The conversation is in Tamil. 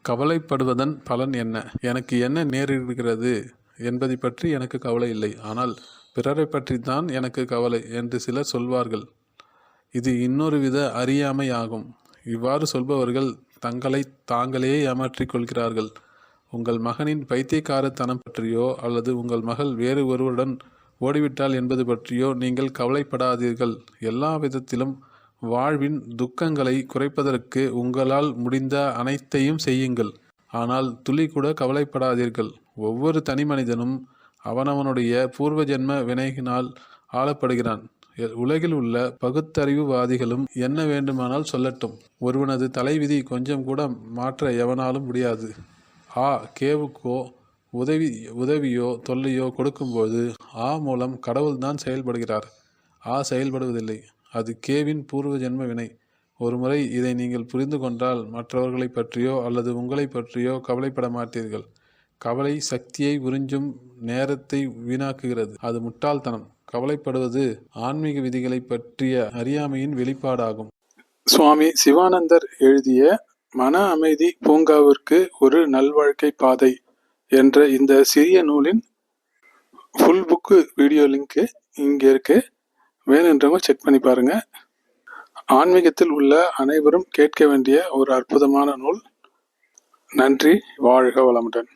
கவலைப்படுவதன் பலன் என்ன? எனக்கு என்ன நேரிடுகிறது என்பதை பற்றி எனக்கு கவலை இல்லை, ஆனால் பிறரை பற்றி தான் எனக்கு கவலை என்று சிலர் சொல்வார்கள். இது இன்னொரு வித அறியாமை ஆகும். இவ்வாறு சொல்பவர்கள் தங்களை தாங்களே ஏமாற்றிக் கொள்கிறார்கள். உங்கள் மகனின் பைத்தியக்காரத்தனம் பற்றியோ அல்லது உங்கள் மகள் வேறு ஒருவருடன் ஓடிவிட்டால் என்பது பற்றியோ நீங்கள் கவலைப்படாதீர்கள். எல்லா விதத்திலும் வாழ்வின் துக்கங்களை குறைப்பதற்கு உங்களால் முடிந்த அனைத்தையும் செய்யுங்கள். ஆனால் துளி கூட கவலைப்படாதீர்கள். ஒவ்வொரு தனி மனிதனும் அவனவனுடைய பூர்வ ஜென்ம வினையினால் ஆளப்படுகிறான். உலகில் உள்ள பகுத்தறிவுவாதிகளும் என்ன வேண்டுமானால் சொல்லட்டும். ஒருவனது தலைவிதி கொஞ்சம் கூட மாற்ற எவனாலும் முடியாது. கேவுக்கோ உதவியோ தொல்லையோ கொடுக்கும்போது மூலம் கடவுள்தான் செயல்படுகிறார். செயல்படுவதில்லை. அது கேவின் பூர்வ ஜென்ம வினை. ஒருமுறை இதை நீங்கள் புரிந்து கொண்டால் மற்றவர்களை பற்றியோ அல்லது உங்களை பற்றியோ கவலைப்பட மாட்டீர்கள். கவலை சக்தியை உறிஞ்சும், நேரத்தை வீணாக்குகிறது. அது முட்டாள்தனம். கவலைப்படுவது ஆன்மீக விதிகளை பற்றிய அறியாமையின் வெளிப்பாடாகும். சுவாமி சிவானந்தர் எழுதிய மன அமைதி பூங்காவிற்கு ஒரு நல்வாழ்க்கை பாதை என்ற இந்த சிறிய நூலின் ஃபுல் புக்கு வீடியோ லிங்க்கு இங்கே இருக்கு. வேணுன்றவங்க செக் பண்ணி பாருங்க. ஆன்மீகத்தில் உள்ள அனைவரும் கேட்க வேண்டிய ஒரு அற்புதமான நூல். நன்றி. வாழ்க வளமுடன்.